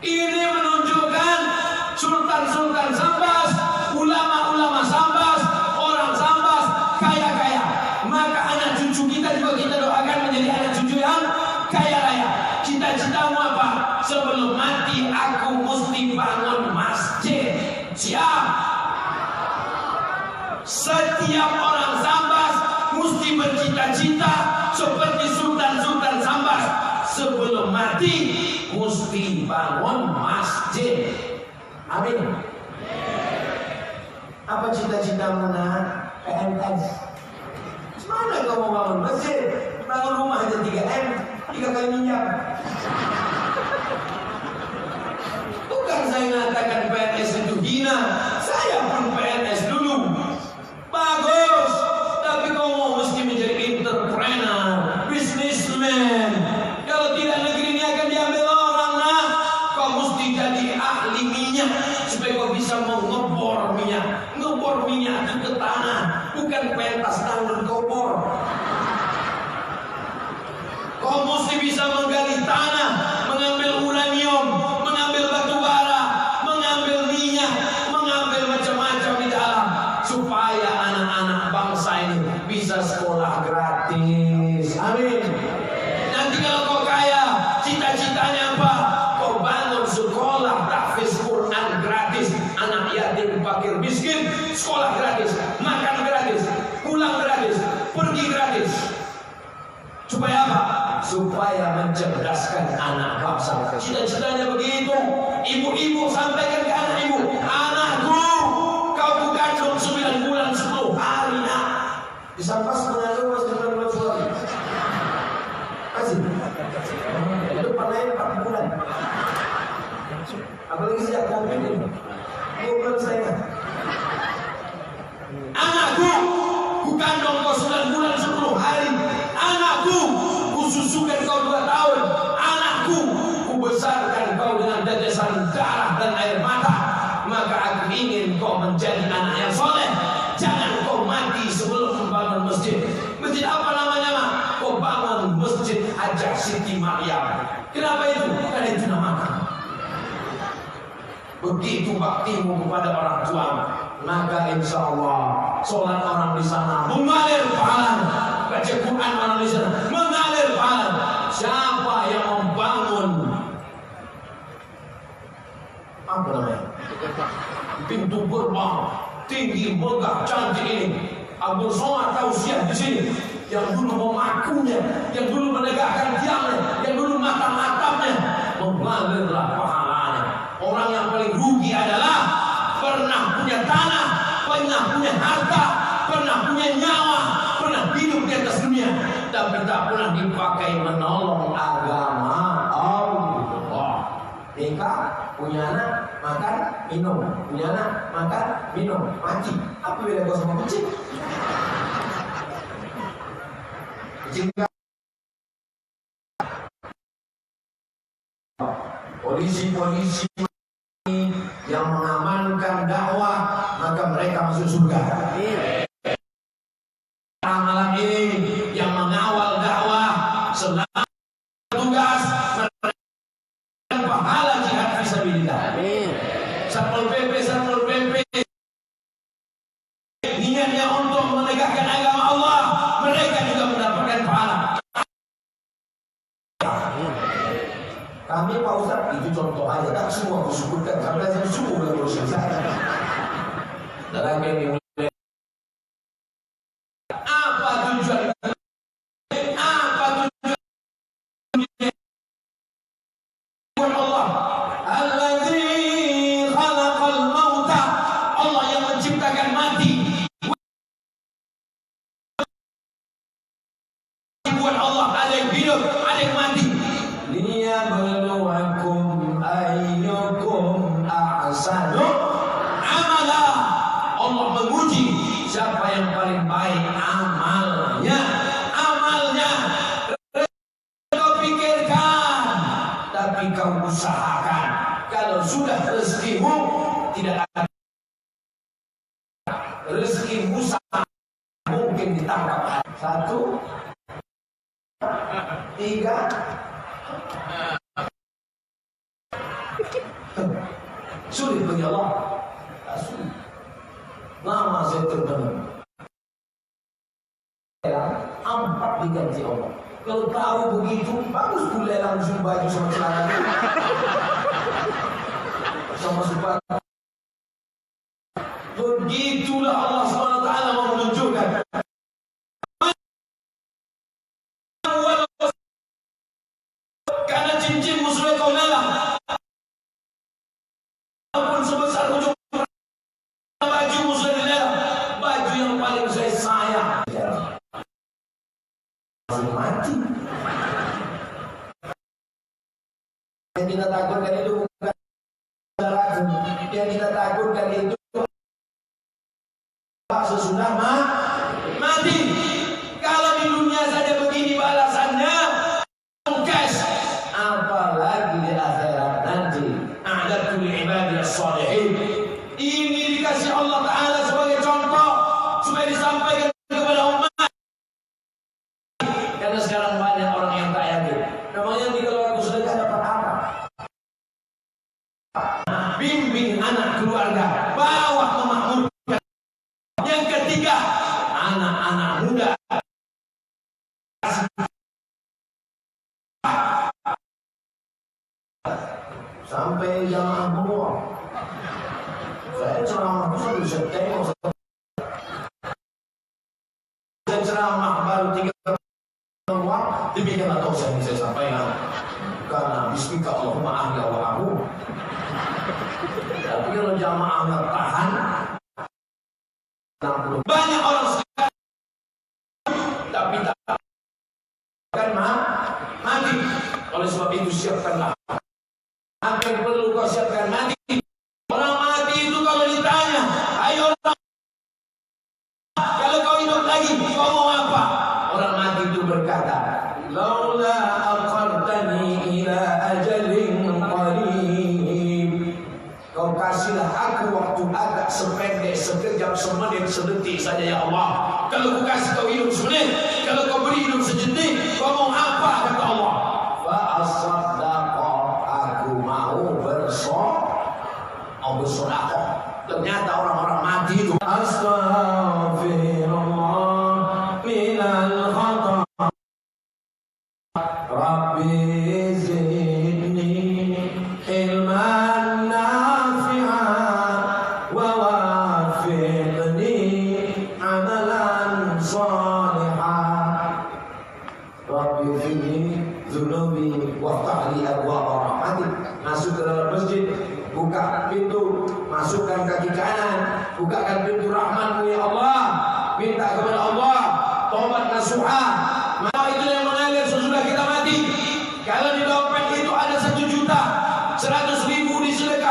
Ini menunjukkan sultan-sultan Sambas, ulama-ulama Sambas, orang Sambas kaya-kaya. Maka anak cucu kita juga kita doakan menjadi anak cucu yang kaya raya. Cita-citamu apa? Sebelum mati aku mesti bangun masjid. Siap? Setiap orang Sambas mesti bercita-cita seperti sultan-sultan Sambas. Sebelum mati mesti bangun masjid. Amin. Apa cita-citamu nak? PNS. Mana kau mau bangun masjid? Bangun rumah aja 3M, 3 kali minyak. Bukan saya mengatakan PNS itu hina. Saya pun PNS dulu. Bagus. Tapi kau mau mesti menjadi entrepreneur, businessman. Kalau tidak negeri ini akan diambil orang nak. Kau mesti jadi ahli minyak supaya kau bisa mengebor minyak. Ngebor minyak itu ke tanah, bukan pentas tanggung kau bor. Kau mesti bisa menggali tanah, mengambil uranium, mengambil batu bara, mengambil minyak, mengambil macam-macam di dalam, supaya anak-anak bangsa ini bisa sekolah gratis. Amin. Nanti kalau kau kaya, cita-citanya apa? Kau bangun sekolah tahfiz Quran gratis, anak yatim fakir miskin sekolah gratis, makan gratis, pulang gratis, pergi gratis. Supaya apa? Supaya mencerdaskan anak bangsa. Cita-citanya begitu. Ibu-ibu sampaikan ke anak ibu, anakku, kau bukan 9 bulan 10 hari nak. Disampas mengandung masih 9 bulan 10 hari. Masih. Itu pernahnya 4 bulan. Apalagi sejak COVID ini 2 bulan setengah. Anakku, bukan dong kau 9 bulan 10 hari. Anakku, kususukan kau 2 tahun. Anakku, kubesarkan kau dengan tetesan darah dan air mata. Maka aku ingin kau menjadi anak yang soleh. Jangan kau mati sebelum membangun masjid. Masjid apa namanya mak? Kau bangun masjid Hajah Siti Maryam. Kenapa itu? Karena itu namakan. Begitu baktimu kepada orang tua, maka insya Allah sholat orang di sana mengalir pahala, baca Quran orang di sana mengalir pahala. Siapa yang membangun apa namanya? Pintu gerbang tinggi, megah, cantik ini. Abdul Somad Tausiah di sini, yang dulu memakunya, yang dulu menegakkan tiangnya, yang dulu matang-matangnya, mengalirlah pahalanya. Orang yang paling rugi adalah pernah punya tanah, pernah punya harta, pernah punya nyawa, pernah hidup di atas dunia, tapi tak pernah dipakai menolong agama Allah. Maka Punya anak, makan, minum. Punya anak, makan, minum. Mati. Apa beda kau sama kucing? Kucing polisi-polisi yang mengamankan dakwah, maka mereka masuk surga. Malam ini yang mengawal dakwah selama tugas mendapatkan pahala jihad fisabilillah. Satpol PP niatnya untuk menegakkan agama Allah, mereka juga mendapatkan pahala. Kami Pak Ustaz, itu contoh aja, tak semua kusebutkan sampai jam subuh baru selesai. Dalam ini apa tujuan? Apa tujuan Allah? Alladzi khalaqal mauta. Allah yang menciptakan mati. Buat Allah ada yang hidup, ada yang mati. Liyabluwakum ayyukum ahsanu amala. Allah menguji siapa yang paling baik amalnya. Kau pikirkan, tapi kau usahakan. Kalau sudah rezekimu tidak akan rezeki usaha mungkin ditangkap. 1, 3. Sulit bagi Allah. Sulit. Lama saya terbenam. 4 diganti Allah. Kalau tahu begitu, bagus boleh langsung baju sama celana. Sama sepatu. Begitulah Allah SWT mau menunjukkan. Karena cincin musuh kau nalah. Walaupun sebesar ujung baju musuh nalah, baju yang paling saya sayang. Mati. Yang kita takutkan itu bukan ragu. Yang kita takutkan itu sesudah mati. Kalau di dunia saja begini balasannya, apalagi di akhirat nanti. A'dadtu li'ibadiyas shalihin. Ini dikasih Allah Ta'ala sebagai contoh supaya disampaikan kepada umat. Karena sekarang banyak orang yang tak yakin. Namanya kalau aku sedekah dapat apa? Bimbing anak keluarga, bawa memakmurkan. Yang ketiga, anak-anak muda. Sampai jamaah semua. Saya ceramah itu satu September. Saya ceramah baru 3 tahun. Demikian atau saya sampaikan. Karena bismika Allahumma ahya wa ahu. Tapi kalau jamaahnya tahan 60. Banyak orang sekarang tapi tak akan mati. Oleh sebab itu siapkanlah. Apa yang perlu kau siapkan mati? Orang mati itu kalau ditanya, ayo orang, kalau kau hidup lagi, kau mau apa? Orang mati itu berkata, laula aqartani ila ajalin qarib. Kau kasihlah aku waktu agak sependek, sekejap, semenit, sedetik saja ya Allah. Kalau kau kasih kau hidup semenit, kalau kau beri hidup sejenak, kau mau apa? Kata Allah. Fa'asaddaqa, aku mau bersedekah. Ternyata orang-orang mati itu astaghfirullah minal khata. Rabbi zidni ilman nafi'an wa wafiqni amalan salihan. Rabbi zidni dzunubi waftah li abwaab rahmatik. Masuk ke dalam masjid, buka pintu, masukkan kaki kanan, bukakan pintu rahmatmu ya Allah. Minta kepada Allah taubat nasuha. Maka itu yang mengalir sesudah kita mati. Kalau di dompet itu ada 1.100.000 disedekahkan.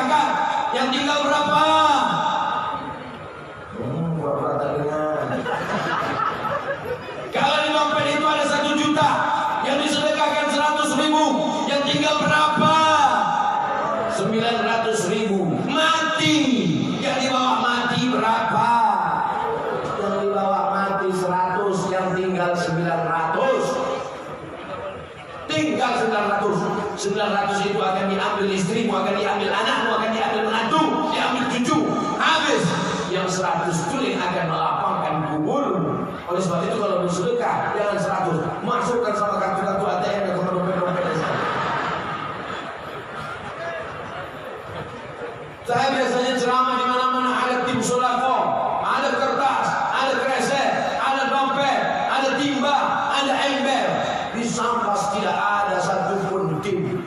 Yang tinggal berapa? Berapa dengar? Kalau di dompet itu ada 1 juta, yang disedekahkan 100.000, yang tinggal berapa? 900.000. Mati. Yang dibawa mati berapa? Yang dibawa mati 100, yang tinggal 900. Tinggal 900. 900 itu akan diambil istrimu, akan diambil anakmu, akan diambil menantu, diambil cucu. Habis. Yang 100 tulen akan melapangkan kuburmu. Oleh sebab itu kalau bersedekah jangan 100, masukkan sama kartu-kartu ATM ke dompet-dompet. Saya biasanya ceramah di mana-mana ada tim sodako, ada kertas, ada kresek, ada dompet, ada timba, ada ember. Di Sambas tidak ada satupun tim.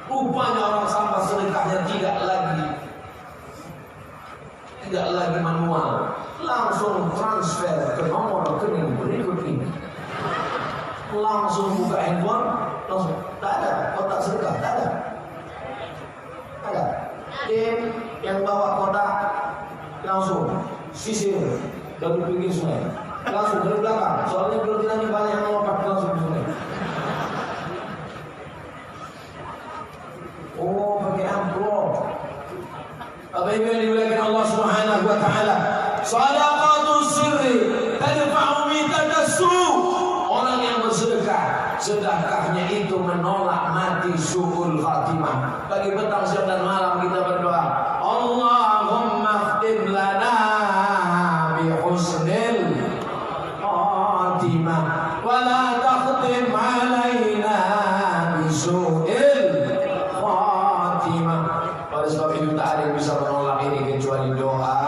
Rupanya orang Sambas sedekahnya tidak lagi manual, langsung transfer ke nomor rekening berikut ini. Langsung buka handphone, langsung tak ada kotak sedekah, tak ada. Ada. Tim yang bawa kotak langsung sisir dari pinggir sungai, langsung dari belakang. Soalnya kalau tidak banyak yang lompat langsung ke sungai. Oh, pakai amplop. Apa yang dimuliakan Allah Subhanahu wa taala? Shadaqatus sirri tadfa'u mitadasu. Orang yang bersedekah, sedekahnya itu menolak mati su'ul khatimah. Pagi, petang, siang dan malam kita berdoa, Allahumma khtim lana bi husnil khatimah wa la takhtim alaina bi su'il khatimah. Oleh sebab itu tak ada yang bisa menolak ini kecuali doa.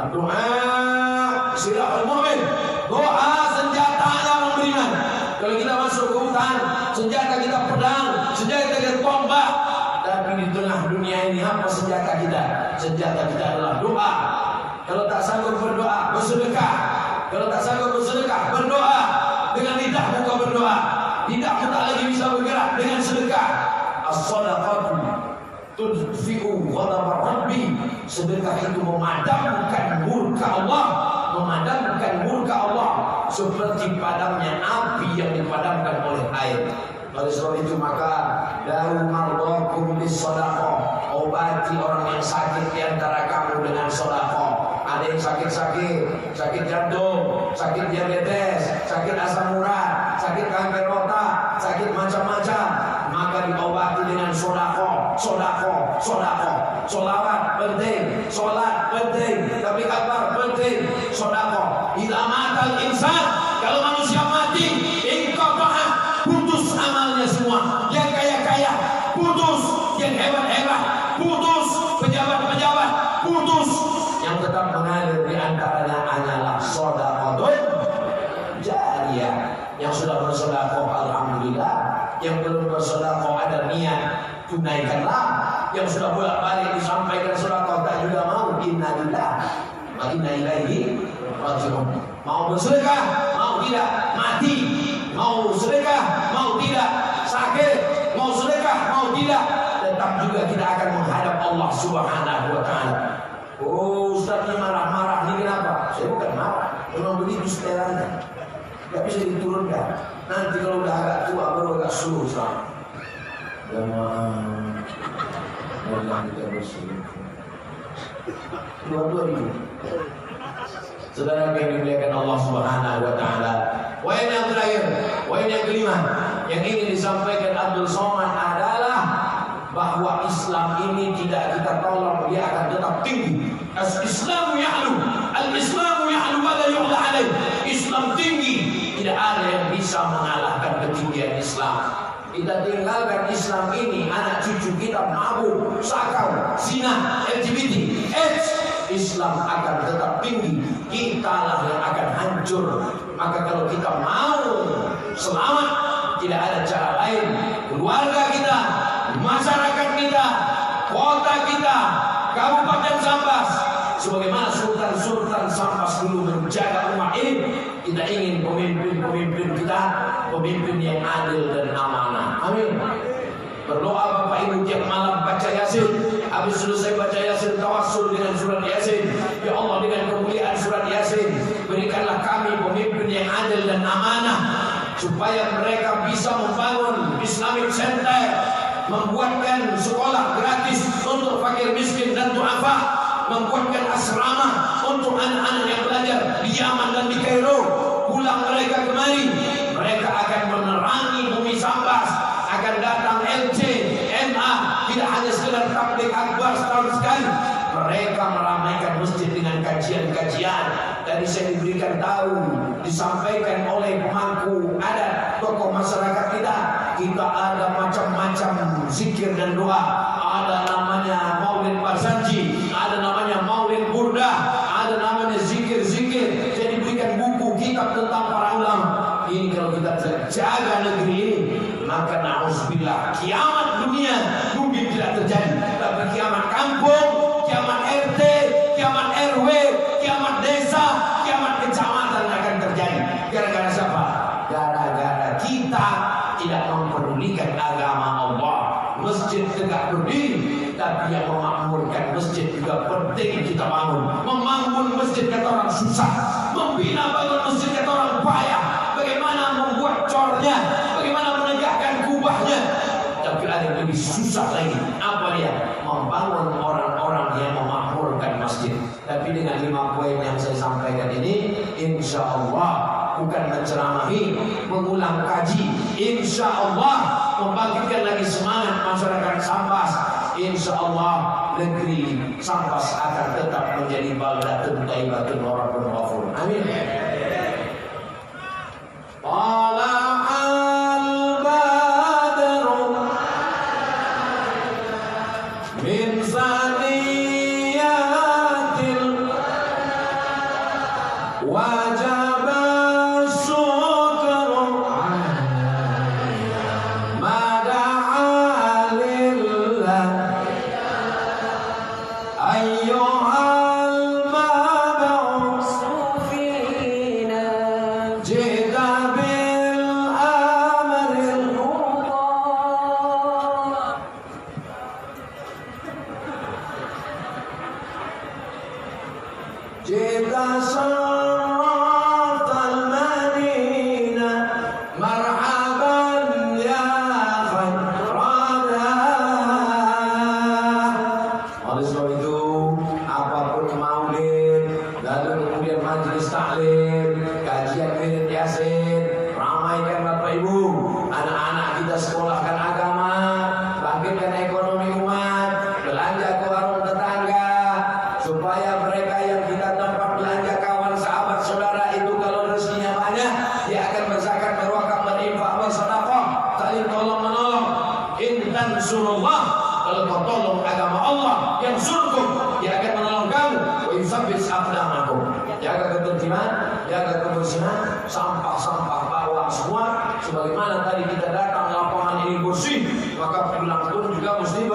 Doa silahul mu'min. Doa senjatanya orang beriman. Kalau kita masuk ke hutan, senjata kita pedang, senjata kita tombak. Tapi di tengah dunia ini apa senjata kita? Senjata kita adalah doa. Kalau tak sanggup berdoa, bersedekah. Kalau tak sanggup bersedekah, berdoa. Dengan lidahmu kau berdoa. Lidahmu tak lagi bisa bergerak, dengan sedekah. As-sadaqatu tudfi'u ghadab Rabbi. Sedekah itu memadamkan murka Allah, memadamkan murka Allah seperti padamnya api yang dipadamkan oleh air. Oleh sebab itu maka daru mardakum bis sadaqah, obati orang yang sakit di antara kamu dengan sedekah. Ada yang sakit jantung, sakit diabetes, sakit asam urat, sakit kanker otak, sakit macam-macam, maka diobati dengan sedekah. Sholawat penting, sholat penting, tapi kabar penting, sedekah. Idza matal insan, kalau manusia mati, inqata'ah, putus amalnya semua. Yang kaya-kaya putus, yang hebat-hebat putus, pejabat-pejabat putus. Yang tetap mengalir di antaranya hanyalah sedekah jariyah. Yang sudah bersedekah alhamdulillah, yang belum bersedekah ada niat, tunaikanlah. Yang sudah bolak-balik disampaikan sedekah tak juga mau, innalillah wa inna ilaihi raji'un. Mau bersedekah, mau tidak, mati. Mau sedekah, mau tidak, sakit. Mau sedekah, mau tidak, tetap juga kita akan menghadap Allah Subhanahu wa taala. Oh, Ustaz ini marah-marah, ini kenapa? Saya bukan marah, memang begitu setelannya. Gak bisa diturunkan. Nanti kalau udah agak tua baru agak slow sama. Jangan kita berselingkuh. Dua-dua ini. Saudara yang dimuliakan Allah Subhanahu wa taala. Poin yang terakhir, poin yang kelima yang ingin disampaikan Abdul Somad adalah bahwa Islam ini tidak kita tolong, dia akan tetap tinggi. Al-Islamu ya'lu, al-Islamu ya'lu wa la yu'la alaih. Islam tinggi, tidak ada yang bisa mengalahkan ketinggian Islam. Kita tinggalkan Islam ini, anak cucu kita mabuk, sakau, zina, LGBT, AIDS, Islam akan tetap tinggi. Kitalah yang akan hancur. Maka kalau kita mau selamat, tidak ada cara lain. Keluarga kita, masyarakat kita, kota kita, Kabupaten Sambas, sebagaimana Sultan Sambas dulu menjaga umat ini, kita ingin pemimpin kita, pemimpin yang adil dan amanah. Amin. Berdoa Bapak Ibu tiap malam baca Yasin. Habis selesai baca Yasin, tawassul dengan surat Yasin. Ya Allah, dengan kemuliaan surat Yasin, berikanlah kami pemimpin yang adil dan amanah, supaya mereka bisa membangun Islamic Center, membuatkan sekolah gratis untuk fakir miskin dan duafa, membuatkan asrama untuk anak-anak yang belajar di Yaman dan di Kairo. Pulang mereka kemari, mereka akan menerangi bumi Sambas, akan datang LC, MA, tidak hanya sekedar tabligh akbar setahun sekali. Mereka meramaikan masjid dengan kajian-kajian. Tadi saya diberikan tahu, disampaikan oleh pemangku adat, tokoh masyarakat kita ada macam-macam zikir dan doa. Ada namanya Maulid Barzanji, ada namanya Maulid Burdah, ada namanya zikir-zikir. Saya diberikan buku kitab tentang para ulama. Ini kalau kita jaga negeri ini, maka na'udzubillah, kiamat dunia mungkin tidak terjadi, tapi kiamat kampung, kiamat RT, kiamat RW, kiamat desa, kiamat kecamatan akan terjadi. Gara-gara siapa? Gara-gara kita tidak mempedulikan agama Allah. Masjid tegak berdiri, tapi yang memakmurkan masjid juga penting kita bangun. Membangun masjid kata orang susah, membina bangun masjid kata orang payah. Bagaimana membuat cornya, bagaimana menegakkan kubahnya. Tapi ada yang lebih susah lagi. Apa dia? Membangun orang-orang yang memakmurkan masjid. Tapi dengan 5 poin yang saya sampaikan ini, insya Allah bukan menceramahi, mengulang kaji, insya Allah membangkitkan lagi semangat masyarakat Sambas. Insya Allah negeri Sambas akan tetap menjadi baldatun thayyibatun wa rabbun ghafur. Amin. Tala'al badru min saniyatil wajaba syukru mada'a lillah ayyuhal mab'us fina jita bil amril jita syaratal madinah marhaban ya khairana. Oleh sebab itu, apapun maulid, lalu kemudian majelis taklim, kajian wirid Yasin, ramaikan Bapak Ibu, anak-anak kita sekolahkan agama, bangkitkan ekonomi umat, belanja ke warung tetangga, supaya mereka yang kita tempat belanja kawan sahabat saudara itu kalau rezekinya banyak, dia akan berzakat, berwakaf, berinfak, bersedekah, saling tolong menolong. Intan surullah, kalau kau tolong agama Allah yang surkum, dia akan menolong kamu. Wa yusabbit aqdamakum. Jaga ketertiban, jaga kebersihan, sampah-sampah bawa semua. Sebagaimana tadi kita datang lapangan ini bersih, maka pulang pun juga mesti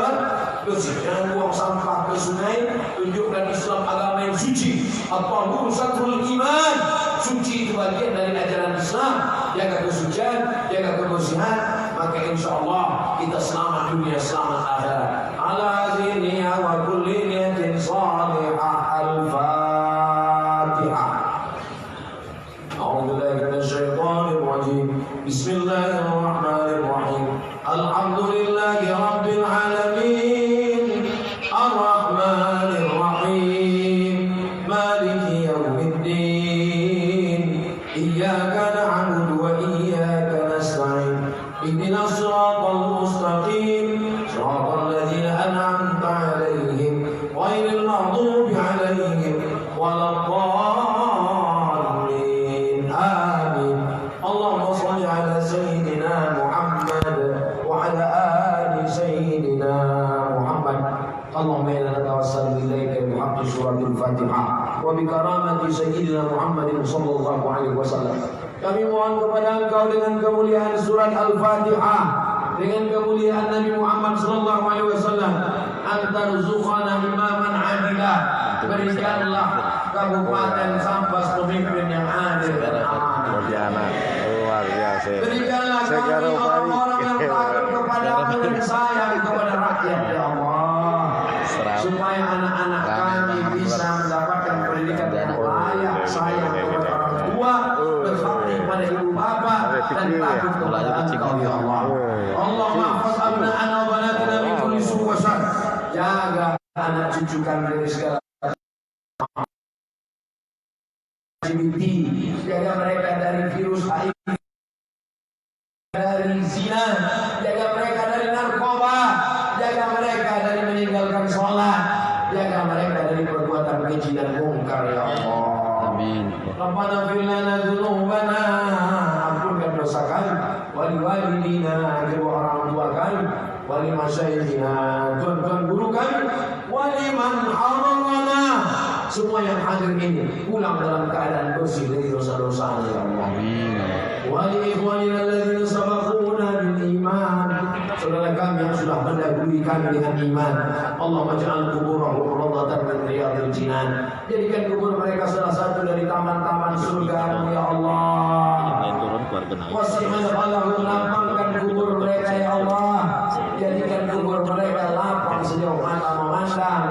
bersih. Jangan buang sampah ke sungai. Tunjukkan Islam agama yang suci. At-tahuru satrul iman. Suci itu bagian dari ajaran Islam. Jaga kesucian, jaga kebersihan, maka insya Allah kita selamat dunia, selamat akhirat. Ala ziniya wa kulli niyatin salihah. Al-Fatihah. A'udzubillahi minasyaitonir rajim. Bismillahirrahmanirrahim. Alhamdulillahi rabbil alamin. Ar-Rahmanir Rahim. Maliki yaumiddin. Iyyaka na'budu wa iyyaka nasta'in. Ihdinas siratal mustaqim. Siratal ladzina an'amta 'alaihim ghairil maghdubi 'alaihim waladdallin. Amin. Allahumma shalli 'ala sayyidina Muhammad wa 'ala ali sayyidina Muhammad. Allahumma inna natawassalu ilaika bi haqqi suratil Fatihah wa bi karamati sayyidina Muhammadin sallallahu alaihi wasallam. Kami mohon kepada Engkau dengan kemuliaan surat Al-Fatihah, dengan kemuliaan Nabi Muhammad sallallahu alaihi wasallam, antarzuqana imaman adilah. Berikanlah Kabupaten Sambas pemimpin yang adil dan amanah. Luar biasa. Berikanlah kami orang-orang yang takut kepadamu dan sayang kepada rakyat, ya Allah. supaya anak-anak kami bisa mendapatkan pendidikan yang layak, sayang kepada orang tua, berbakti kepada ibu bapa, dan takut kepada Engkau ya Allah. Allahumma hafaz abna'ana wa banatina min kulli su' wa syarr. Jaga anak cucu kami dari segala jaga mereka dari virus HIV, dari zina, jaga mereka dari narkoba, jaga mereka dari meninggalkan sholat, jaga mereka dari perbuatan keji dan mungkar ya Allah. Amin. Rabbana fir lana dzunubana, ampunkan dosa kami, wali walidina, kedua orang tua kami, wali masyayikhina, tuan-tuan guru kami, wali man hadarana, semua yang hadir ini pulang dalam keadaan bersih dari dosa-dosa ya Allah. Amin. Wali ikhwanina alladzina sabaquna bil iman, saudara kami yang sudah mendahului kami dengan iman, Allah maj'al kuburahum rawdatan min riyadil jinan, jadikan kubur mereka salah satu dari taman-taman surga ya Allah. Wasi'man Allahum, lapangkan kubur mereka ya Allah, jadikan kubur mereka lapang sejauh mata memandang.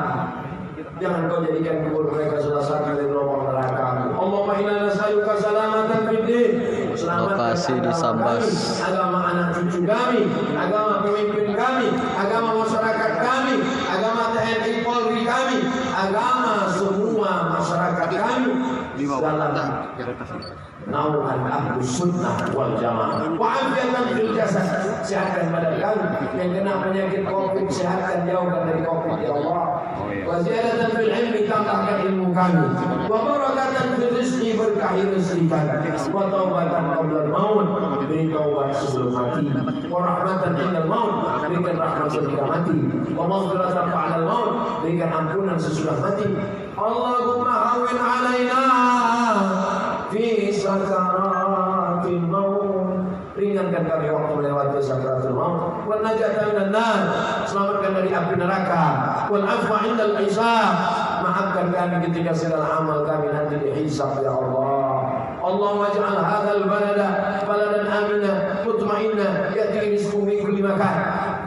Jangan kau jadikan kubur mereka salah satu dari lubang neraka. Allahumma inna nas'aluka salamatan fid din. Selamatkan kami, agama anak cucu kami, agama pemimpin kami, agama masyarakat kami, agama TNI Polri kami, agama semua masyarakat kami dalam naungan Ahlus Sunnah wal Jamaah. Wa'afiyatan fil jasad, sehatkan badan kami. Yang kena penyakit Covid, sehatkan, jauhkan dari Covid ya Allah. Wa ziyadatan fil ilmi, tambahkan ilmu kami. Wa barakatan fil rizqi, berkahi rezeki kami. Wa taubatan qabla al-maut, beri taubat sebelum mati. Wa rahmatan indal maut, berikan rahmat ketika mati. Wa maghfiratan ba'da al-maut, berikan ampunan sesudah mati. Allahumma hawwin alaina fi sakaratil maut, ringankan kami waktu melewati sakaratul maut. Wal najata minan nar, selamatkan dari api neraka. Wal afwa indal hisab, maafkan kami ketika segala amal kami nanti dihisab ya Allah. Allahumma ij'al hadzal balada baladan amina mutmainna ya'ti rizqu min kulli makan.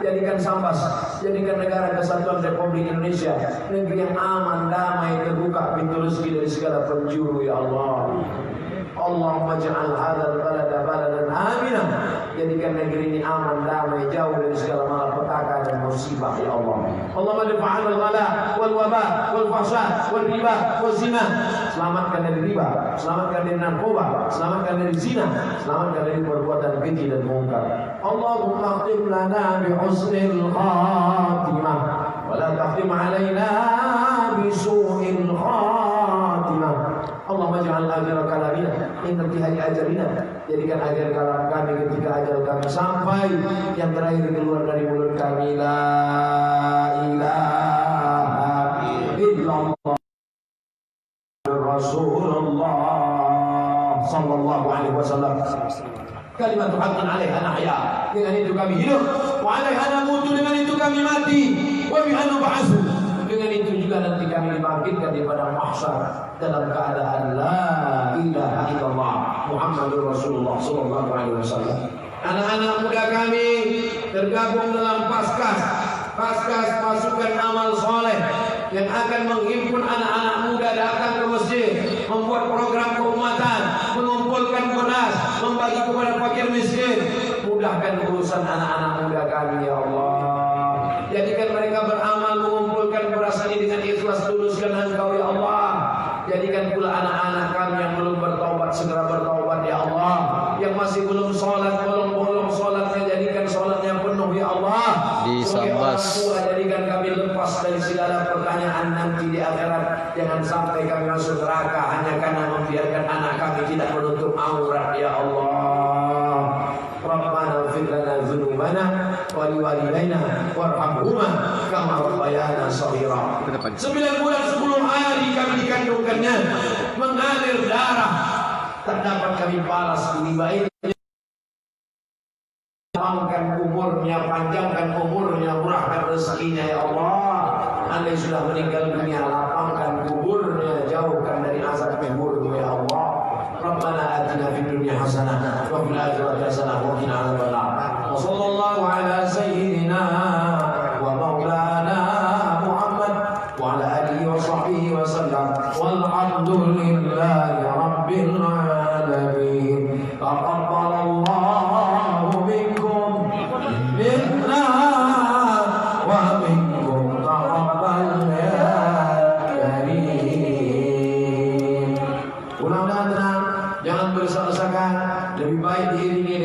Jadikan Sambas, jadikan negara kesatuan Republik Indonesia negeri yang aman, damai, terbuka pintu rezeki dari segala penjuru ya Allah. Allahumma ja'al hadzal balada baladan amina, jadikan negeri ini aman, damai, jauh dari segala malapetaka dan musibah ya Allah. Allahumma dafa'al al-ghala wal waba wal fahsya wal riba wal zina, selamatkan dari riba, selamatkan dari narkoba, selamatkan dari zina, selamatkan dari perbuatan keji dan mungkar. Allahumma khtim lana bi husnil khatimah wa la takhtim alaina bi su'il khatimah. Allahumma ja'al akhir kalamina inti ajalina, jadikan akhir kalam kami ketika ajal kami sampai, yang terakhir keluar dari mulut kami la ilaha illallah Rasulullah sallallahu alaihi wasallam. Kalimat haqqan 'alaiha nahya, dengan itu kami hidup, wa 'alaiha namutu, dengan itu kami mati, wa biha nub'atsu, dengan itu juga nanti kami dibangkitkan di padang mahsyar dalam keadaan la ilaha illallah Muhammadur Rasulullah sallallahu alaihi wasallam. Anak-anak muda kami tergabung dalam Paskas pasukan amal soleh yang akan menghimpun anak-anak muda datang ke masjid, membuat program keumatan, mengumpulkan beras, membagi kepada fakir miskin. Mudahkan urusan anak-anak muda kami ya Allah. Jadikan mereka beramal mengumpulkan beras ini dengan ikhlas, tulus karena Engkau ya Allah. Jadikan pula anak-anak kami yang belum bertaubat segera bertaubat ya Allah. Yang masih belum sholat, bolong-bolong sholatnya, jadikan sholatnya penuh ya Allah. Sebagai orang tua, jadikan kami lepas dari segala pertanyaan nanti di akhirat. Jangan sampai kami masuk neraka hanya karena membiarkan anak kami tidak menutup aurat ya Allah. Rabbana ighfir lana dzunubana wa liwalidayna warhamhuma kama rabbayana shaghira. 9 bulan 10 hari kami dikandungkannya, mengalir darah, tak dapat kami balas ini baik. Panjangkan umurnya, murahkan rezekinya ya Allah. Andai sudah meninggal dunia, lapangkan kuburnya, jauhkan dari azab kuburnya ya Allah. Rabbana atina fid dunya hasanah wa fil akhirati hasanah wa qina adzabannar. Wa sallallahu ala sayyidina wa maulana Muhammad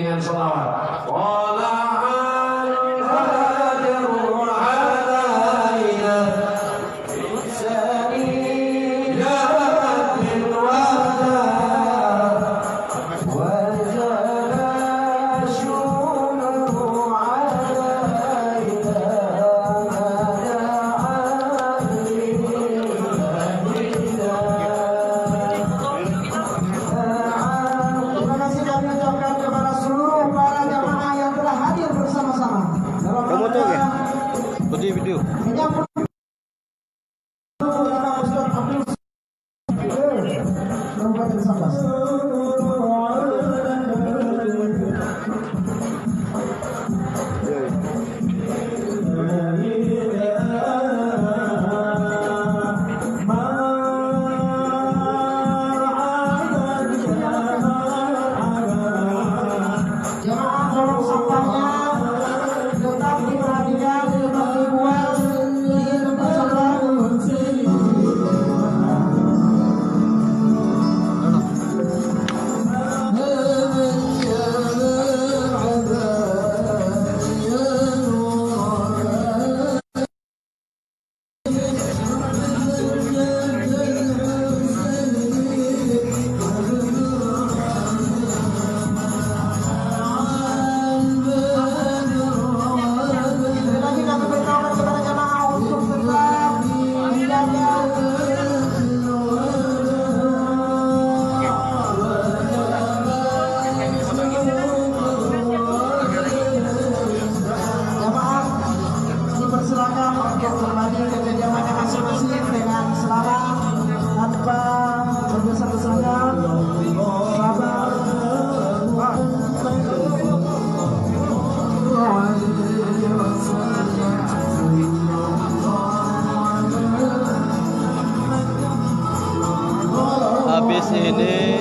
dengan selawat. Video. Habis ini